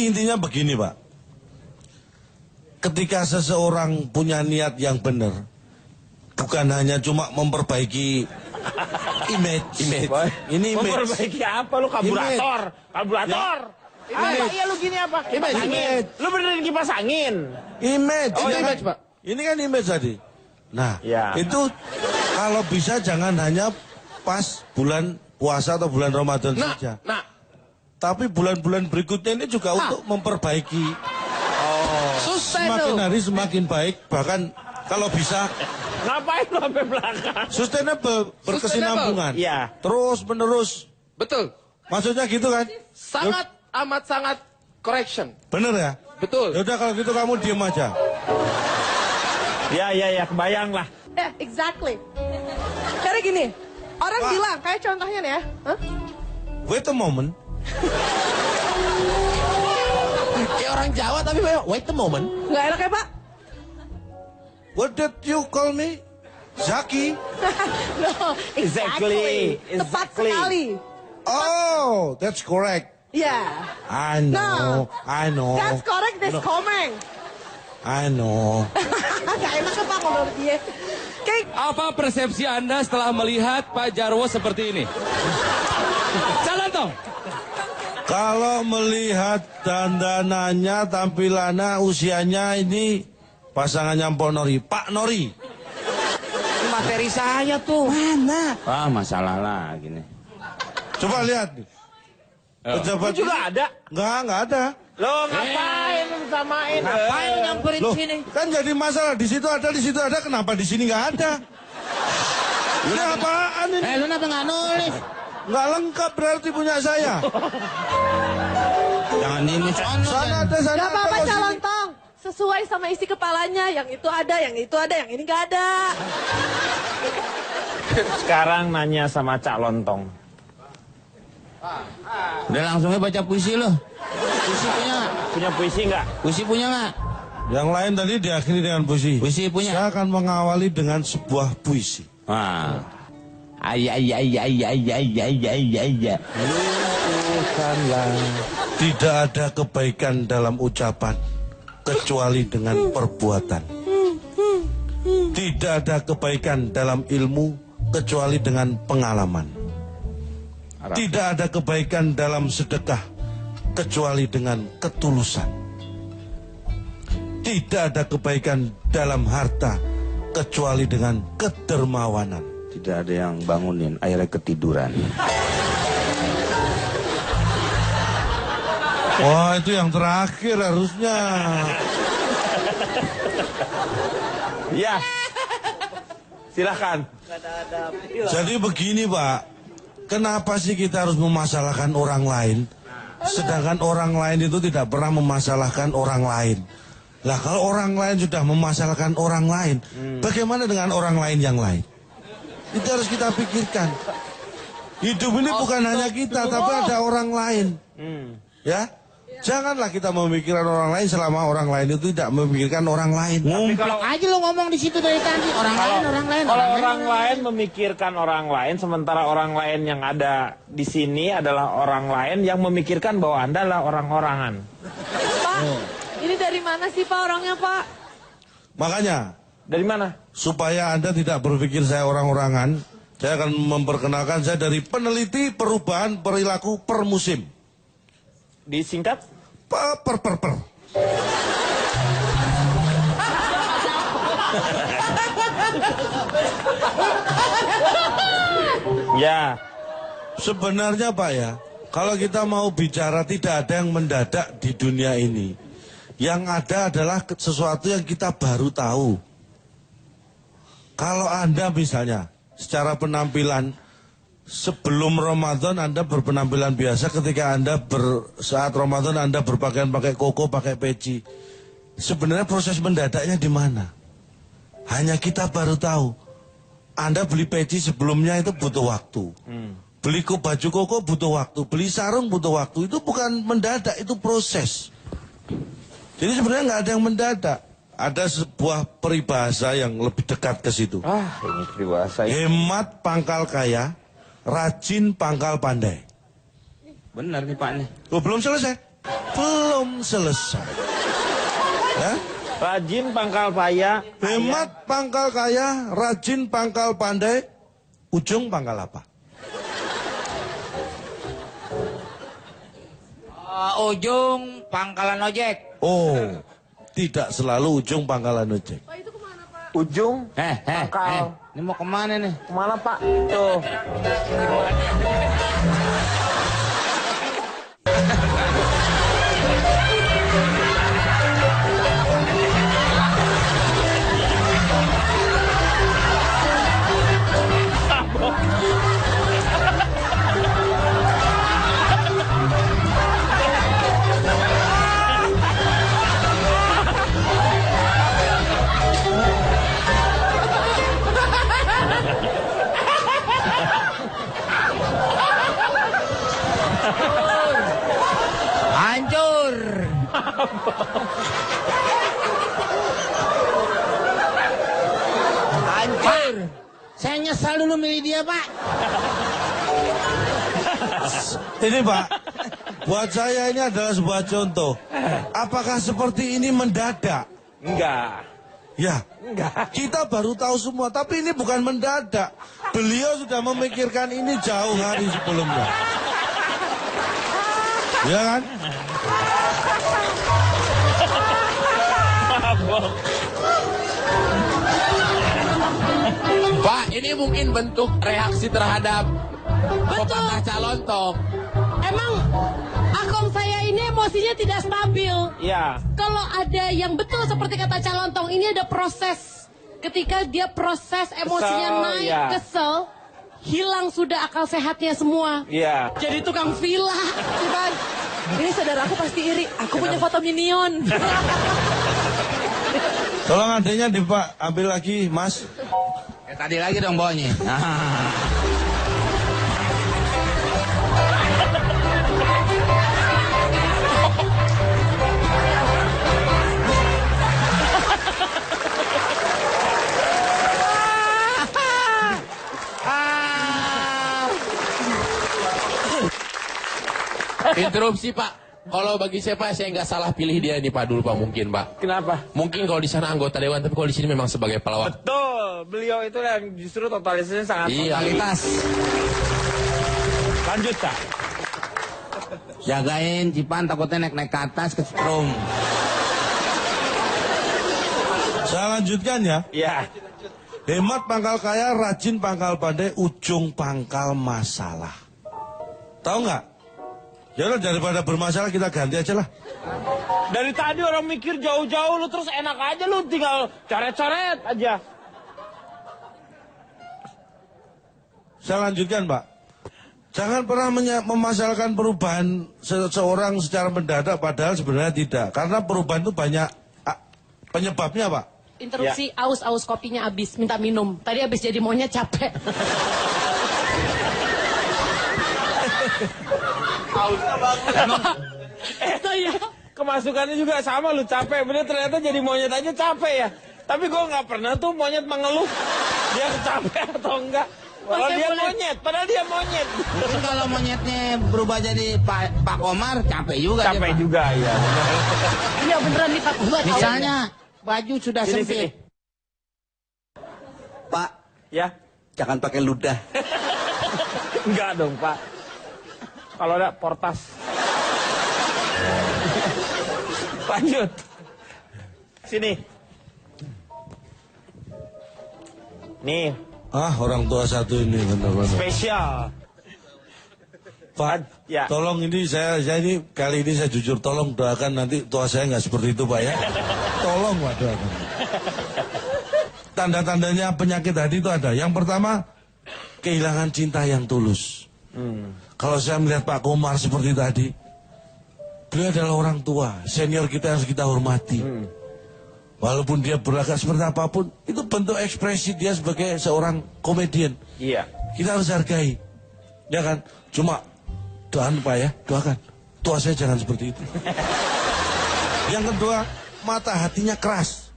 Intinya begini, Pak. Ketika seseorang punya niat yang benar, bukan hanya cuma memperbaiki image. Ini image. Memperbaiki apa lu? Karburator. Karburator. Image. Iya lu gini apa? Kipas angin. Lu benerin kipas angin. Image. Oh, ini image, kan, Pak. Ini kan image tadi. Nah, Ya. itu kalau bisa jangan hanya pas bulan puasa atau bulan Ramadan saja. Tapi bulan-bulan berikutnya ini juga untuk memperbaiki. Semakin hari semakin baik. Bahkan kalau bisa Ngapain lu sampai belakang? sustainable, berkesinambungan. Iya. Terus menerus. Betul. Maksudnya gitu kan? Sangat amat sangat correction. Bener ya? Betul. Yaudah kalau gitu kamu diem aja. Ya, kebayang lah. Exactly. Karena gini, orang Pak. bilang, kayak contohnya nih ya. Hah? Wait a moment. Kayak orang Jawa tapi wait a moment. Nggak enak ya, Pak? What did you call me? Zaki? No, Exactly. Tepat sekali. Oh, that's correct. Yeah. I know. I know. That's correct, this comment. I know. Nggak enak ya, Pak, menurut dia. Kayak, Apa persepsi Anda setelah melihat Pak Jarwo seperti ini? Jalan toh. Kalau melihat dandanannya, tampilannya, usianya ini pasangannya Mpok Nori. Pak Nori. Materi saya tuh. Mana? Wah, masalah lagi nih. Coba lihat. Pejabat Lu juga ada? Enggak ada. Lo ngapain lu samain? Ngapain lu nyamperin Loh, sini? kan jadi masalah. Di situ ada. Kenapa di sini nggak ada? Ini apaan ini? Lu kenapa nggak nulis? Nggak lengkap berarti punya saya. Jangan ini. Sana ada, sana nggak apa-apa, ada. calon tong. Sesuai sama isi kepalanya. Yang itu ada, yang itu ada, yang ini nggak ada. Sekarang nanya sama Cak Lontong. Udah langsungnya baca puisi lo. Puisi punya nggak? Punya puisi nggak? Puisi punya nggak? Yang lain tadi diakhiri dengan puisi. Puisi punya. Saya akan mengawali dengan sebuah puisi. Wah. Ayya. Tidak ada kebaikan dalam ucapan kecuali dengan perbuatan. Tidak ada kebaikan dalam ilmu kecuali dengan pengalaman. Tidak ada kebaikan dalam sedekah kecuali dengan ketulusan. Tidak ada kebaikan dalam harta kecuali dengan kedermawanan. Tidak ada yang bangunin, akhirnya ketiduran. Wah, itu yang terakhir harusnya. Ya. Silahkan. Jadi begini, Pak. Kenapa sih kita harus memasalahkan orang lain? Sedangkan orang lain itu tidak pernah memasalahkan orang lain. Lah kalau orang lain sudah memasalahkan orang lain, bagaimana dengan orang lain yang lain? Itu harus kita pikirkan. Hidup ini bukan hanya kita, tapi ada orang lain. Ya? Janganlah kita memikirkan orang lain selama orang lain itu tidak memikirkan orang lain. Kalau aja lo ngomong di situ dari tadi orang lain. Kalau orang lain memikirkan orang lain, sementara orang lain yang ada di sini adalah orang lain yang memikirkan bahwa Anda adalah orang-orangan. Pak, ini dari mana sih, Pak, orangnya, Pak? Makanya, Dari mana? supaya Anda tidak berpikir saya orang-orangan, saya akan memperkenalkan saya dari peneliti perubahan perilaku per musim. Disingkat? Per. Ya. Sebenarnya Pak ya, kalau kita mau bicara tidak ada yang mendadak di dunia ini. Yang ada adalah sesuatu yang kita baru tahu. Kalau Anda misalnya secara penampilan sebelum Ramadan Anda berpenampilan biasa, ketika Anda saat Ramadan Anda berpakaian pakai koko, pakai peci. Sebenarnya proses mendadaknya di mana? Hanya kita baru tahu. Anda beli peci sebelumnya itu butuh waktu. Beli baju koko butuh waktu, beli sarung butuh waktu. Itu bukan mendadak, itu proses. Jadi sebenarnya nggak ada yang mendadak. Ada sebuah peribahasa yang lebih dekat ke situ. Ini peribahasa. Hemat pangkal kaya, rajin pangkal pandai. Benar nih Pak nih. Oh, belum selesai. Belum selesai. Ya? Rajin pangkal paya. Hemat pangkal kaya, rajin pangkal pandai, ujung pangkal apa? Ujung pangkalan ojek. Oh, tidak selalu ujung pangkalan ojek. Pak itu kemana Pak? Ujung. Pangkal. Ini mau kemana nih? Kemana Pak? Tuh. Hancur. Hancur. Saya nyesal dulu milih dia, Pak. Ini Pak, buat saya ini adalah sebuah contoh. Apakah seperti ini mendadak? Enggak. Ya, Enggak. kita baru tahu semua, tapi ini bukan mendadak. Beliau sudah memikirkan ini jauh hari sebelumnya. Ya kan? Pak, ini mungkin bentuk reaksi terhadap pepatah calontong. Emang akong saya ini emosinya tidak stabil. Iya. Kalau ada yang betul seperti kata Calontong, ini ada proses. Ketika dia proses emosinya Kesel, naik, ya. kesel, hilang sudah akal sehatnya semua. Iya. Jadi tukang villa. Bang, ini saudaraku pasti iri. Aku punya foto minion. Tolong adanya di Pak, ambil lagi Mas. Tadi lagi dong bawanya. Interupsi Pak. Kalau bagi saya Pak, saya nggak salah pilih dia nih Pak dulu Pak mungkin Pak. Kenapa? Mungkin kalau di sana anggota dewan, tapi kalau di sini memang sebagai pelawak. Betul. Beliau itu yang justru totalitasnya sangat Iya. Totalitas. Lanjut, Kak. Jagain Cipan takutnya naik ke atas ke strom. Saya lanjutkan ya. Iya. Hemat pangkal kaya, rajin pangkal pandai, ujung pangkal masalah. Tahu nggak? Ya udah, daripada bermasalah kita ganti aja lah. Dari tadi orang mikir jauh-jauh, lu terus enak aja, lu tinggal coret-coret aja. Saya lanjutkan Pak. Jangan pernah memasalahkan perubahan seseorang secara mendadak, padahal sebenarnya tidak. Karena perubahan itu banyak penyebabnya Pak. Interupsi, aus kopinya habis, minta minum. Tadi habis jadi monyet capek. Saya Kemasukannya juga sama, lu capek. Bener ternyata jadi monyet aja capek ya. Tapi gue nggak pernah tuh monyet mengeluh dia capek atau enggak. Padahal Oke, dia boleh. monyet, padahal dia monyet. Mungkin kalau monyetnya berubah jadi Pak Komar, capek juga dia, Capek Pak. juga ya. iya beneran nih Pak Kubat. Misalnya baju sudah Sini, sini. sempit. Pak, Ya, jangan pakai ludah. enggak dong Pak. Kalau ada portas. Lanjut. Sini. Nih, Orang tua satu ini benar-benar. spesial. Pak, Ya. tolong ini saya ini kali ini saya jujur, tolong doakan nanti tua saya nggak seperti itu Pak ya. Tolong Pak doakan. Tanda-tandanya penyakit hati itu ada. Yang pertama, kehilangan cinta yang tulus. Kalau saya melihat Pak Komar seperti tadi, beliau adalah orang tua, senior kita yang harus kita hormati. Walaupun dia berlagak seperti apapun, itu bentuk ekspresi dia sebagai seorang komedian. Iya. Kita harus hargai. Ya kan? Cuma doakan Pak ya, doakan. Tua saya jangan seperti itu. Yang kedua, mata hatinya keras.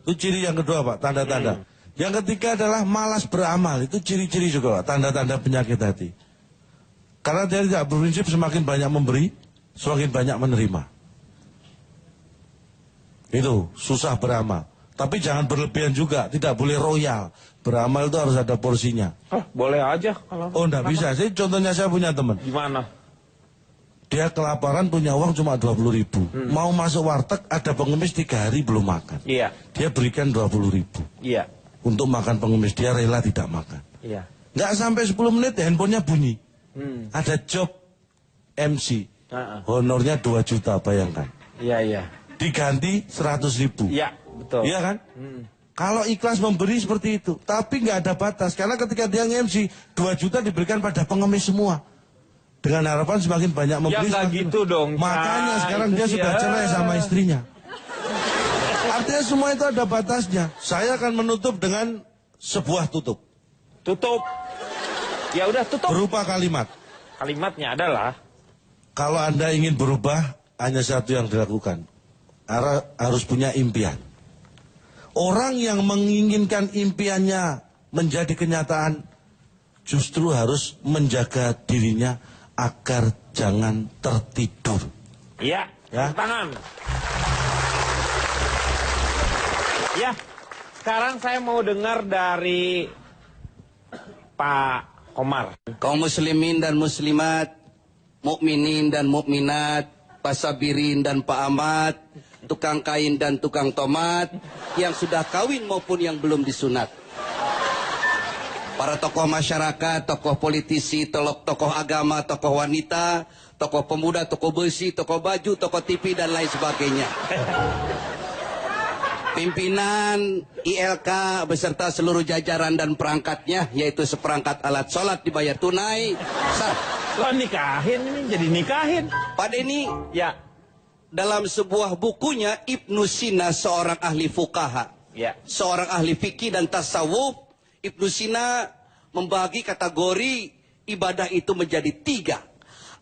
Itu ciri yang kedua Pak, tanda-tanda. Yang ketiga adalah malas beramal. Itu ciri-ciri juga Pak, tanda-tanda penyakit hati. Karena dia tidak berprinsip, semakin banyak memberi, semakin banyak menerima. Itu susah beramal. Tapi jangan berlebihan juga, tidak boleh royal. Beramal itu harus ada porsinya. Boleh aja kalau. Oh, enggak bisa. Contohnya saya punya teman. Gimana? Dia kelaparan, punya uang cuma 20.000. Mau masuk warteg, ada pengemis 3 hari belum makan. Iya. Dia berikan 20.000. Iya. Untuk makan pengemis, dia rela tidak makan. Iya. Nggak sampai 10 menit, handphonenya bunyi. Ada job MC. Honornya 2 juta, bayangkan. Iya, iya. Diganti 100.000. Iya, betul. Iya kan? Kalau ikhlas memberi seperti itu, tapi nggak ada batas. Karena ketika dia nge-MC, 2 juta diberikan pada pengemis semua. Dengan harapan semakin banyak memberi. Ya nggak gitu dong. Makanya sekarang dia sudah cerai sama istrinya. Artinya semua itu ada batasnya. Saya akan menutup dengan sebuah tutup. Tutup. Ya udah tutup. Berupa kalimat. Kalimatnya adalah, Kalau Anda ingin berubah, hanya satu yang dilakukan. Harus punya impian. Orang yang menginginkan impiannya menjadi kenyataan, justru harus menjaga dirinya agar jangan tertidur. iya, Ya. tangan. Ya, sekarang saya mau dengar dari Pak Komar. Kaum muslimin dan muslimat, mukminin dan mukminat, pasabirin dan Pak Ahmad, tukang kain dan tukang tomat, yang sudah kawin maupun yang belum disunat. Para tokoh masyarakat, tokoh politisi, tokoh agama, tokoh wanita, tokoh pemuda, tokoh besi, tokoh baju, tokoh TV, dan lain sebagainya. Pimpinan ILK beserta seluruh jajaran dan perangkatnya, yaitu seperangkat alat sholat dibayar tunai. Lo nikahin ini, jadi nikahin. Pak Denny, Ya, dalam sebuah bukunya Ibnu Sina, seorang ahli fuqaha, ya. seorang ahli fikih dan tasawuf, Ibnu Sina membagi kategori ibadah itu menjadi 3.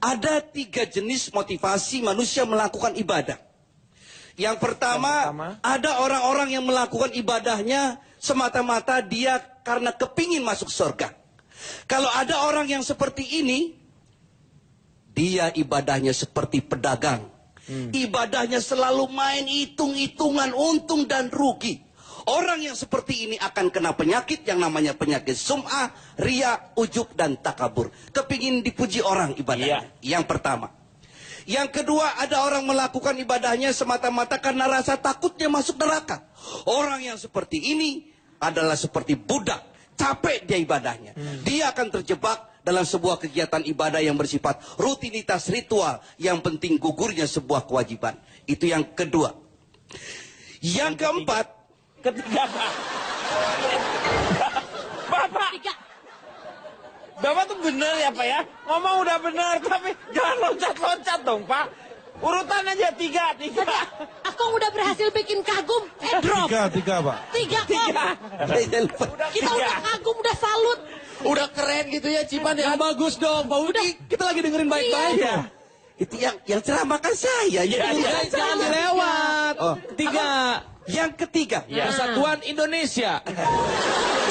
Ada 3 jenis motivasi manusia melakukan ibadah. Yang pertama, ada orang-orang yang melakukan ibadahnya semata-mata dia karena kepingin masuk surga. Kalau ada orang yang seperti ini, dia ibadahnya seperti pedagang. Ibadahnya selalu main hitung-hitungan untung dan rugi. Orang yang seperti ini akan kena penyakit yang namanya penyakit sum'ah, riya, ujub, dan takabur. Kepingin dipuji orang ibadahnya. Yang pertama. Yang kedua, ada orang melakukan ibadahnya semata-mata karena rasa takutnya masuk neraka. Orang yang seperti ini adalah seperti budak. Capek dia ibadahnya. Dia akan terjebak dalam sebuah kegiatan ibadah yang bersifat rutinitas ritual. Yang penting gugurnya sebuah kewajiban. Itu yang kedua. Yang keempat. Ketiga, Pak. Bapak. Bapak tuh bener ya, Pak ya? Ngomong udah bener, tapi jangan loncat-loncat dong, Pak. Urutan aja 3. Aku udah berhasil bikin kagum, drop. 3, Pak. 3 kok. Kita udah kagum, udah salut. Udah keren gitu ya Cipan ya. Bagus dong, Pak Udi. Kita lagi dengerin baik-baik. Iya. Itu yang ceramahkan saya. Jangan dilewat. Oh. 3. Yang ketiga. Persatuan Indonesia.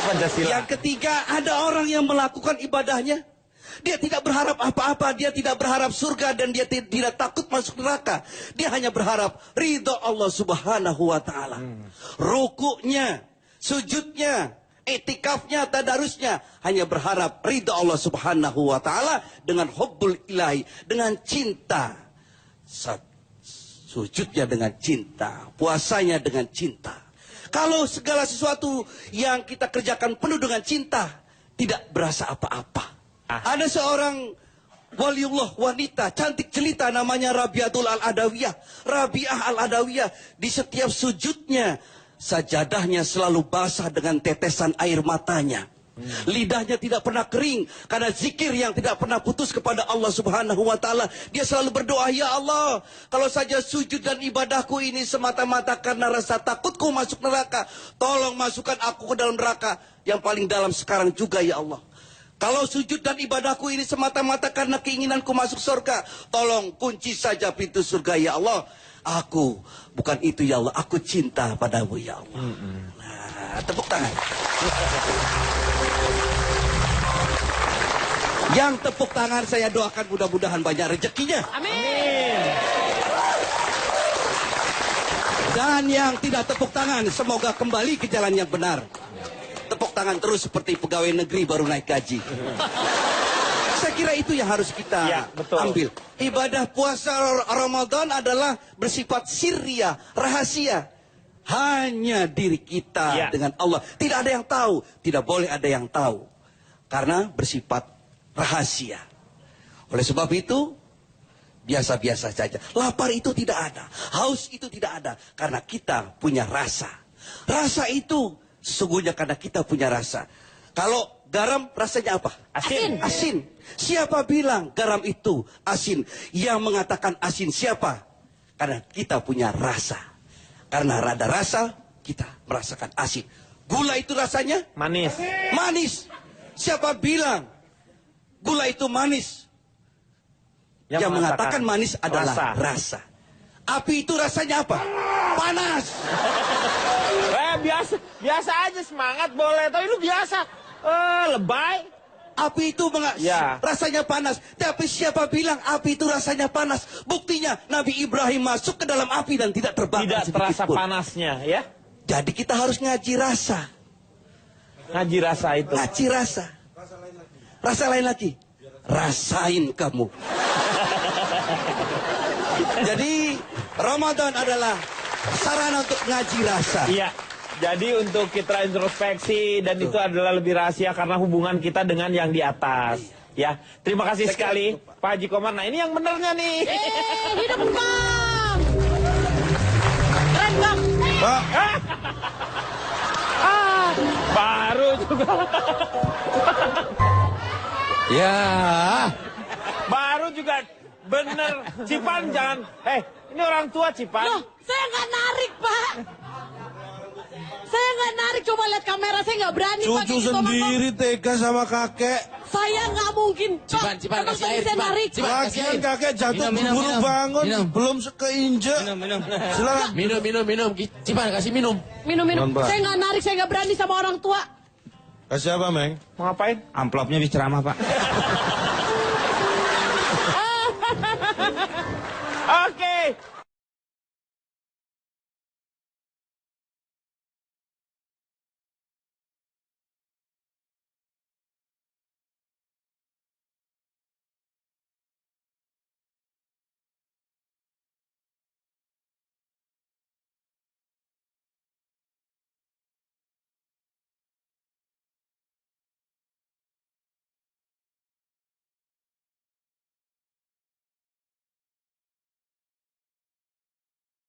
Pancasila. Yang ketiga, ada orang yang melakukan ibadahnya. Dia tidak berharap apa-apa. Dia tidak berharap surga dan dia tidak takut masuk neraka. Dia hanya berharap ridho Allah Subhanahu wa ta'ala. Rukuknya, sujudnya, etikafnya, tadarusnya hanya berharap ridho Allah Subhanahu wa ta'ala dengan hubbul ilahi, dengan cinta. Sujudnya dengan cinta, puasanya dengan cinta. Kalau segala sesuatu yang kita kerjakan penuh dengan cinta, tidak berasa apa-apa. Ada seorang waliullah wanita, cantik jelita, namanya Rabiatul Al-Adawiyah. Rabiah Al-Adawiyah, di setiap sujudnya, sajadahnya selalu basah dengan tetesan air matanya. Lidahnya tidak pernah kering karena zikir yang tidak pernah putus kepada Allah Subhanahu wa ta'ala. Dia selalu berdoa, ya Allah, kalau saja sujud dan ibadahku ini semata-mata karena rasa takutku masuk neraka, tolong masukkan aku ke dalam neraka yang paling dalam sekarang juga, ya Allah. Kalau sujud dan ibadahku ini semata-mata karena keinginanku masuk surga, tolong kunci saja pintu surga, ya Allah. Aku, bukan itu ya Allah, aku cinta padamu, ya Allah. Nah, tepuk tangan. Yang tepuk tangan saya doakan mudah-mudahan banyak rezekinya. Amin. Dan yang tidak tepuk tangan, semoga kembali ke jalan yang benar. Tepuk tangan terus seperti pegawai negeri baru naik gaji. Saya kira itu yang harus kita Ya, betul. ambil. Ibadah puasa Ramadan adalah bersifat sirria, rahasia. Hanya diri kita Ya. dengan Allah. Tidak ada yang tahu. Tidak boleh ada yang tahu. Karena bersifat rahasia. Oleh sebab itu, biasa-biasa saja. Lapar itu tidak ada. Haus itu tidak ada. Karena kita punya rasa. Rasa itu sesungguhnya karena kita punya rasa. Kalau garam rasanya apa? Asin. Asin. Siapa bilang garam itu asin? Yang mengatakan asin siapa? Karena kita punya rasa. Karena ada rasa, kita merasakan asin. Gula itu rasanya Manis. manis. Siapa bilang gula itu manis? Yang mengatakan manis adalah rasa. Api itu rasanya apa? Panas. Biasa aja, semangat boleh, tapi lu biasa lebay. Api itu Ya. rasanya panas. Tapi siapa bilang api itu rasanya panas? Buktinya Nabi Ibrahim masuk ke dalam api dan tidak terbakar Tidak sedikit terasa pun. panasnya, ya. Jadi kita harus ngaji rasa. Ngaji rasa itu. Ngaji rasa. Rasa lain lagi. Rasain kamu. Jadi Ramadan adalah sarana untuk ngaji rasa. Iya. Jadi untuk kita introspeksi dan itu adalah lebih rahasia karena hubungan kita dengan yang di atas. Ya, terima kasih sekali Pak Haji Komar. Nah ini yang benernya nih. Hidup Bang! Keren Bang! Pak, Baru juga. Ya. Baru juga bener. Cipan jangan. Ini orang tua Cipan. Loh, saya nggak narik Pak! Saya nggak narik, coba lihat kamera, saya nggak berani pakai cucu gitu, Bang. sendiri tega sama kakek. Saya nggak mungkin. Cipan, Pak, Cipan, emang kasih tadi air, saya Cipan. narik. Cipan. Lagian kakek jatuh Minum, minum, buru minum. bangun, Minum. belum keinjek. Minum. Silakan. Minum. Cipan kasih minum. Minum. Mohon, Pak. Saya nggak narik, saya nggak berani sama orang tua. Kasih apa, Meng? Mau ngapain? Amplopnya habis ceramah, Pak. Oke.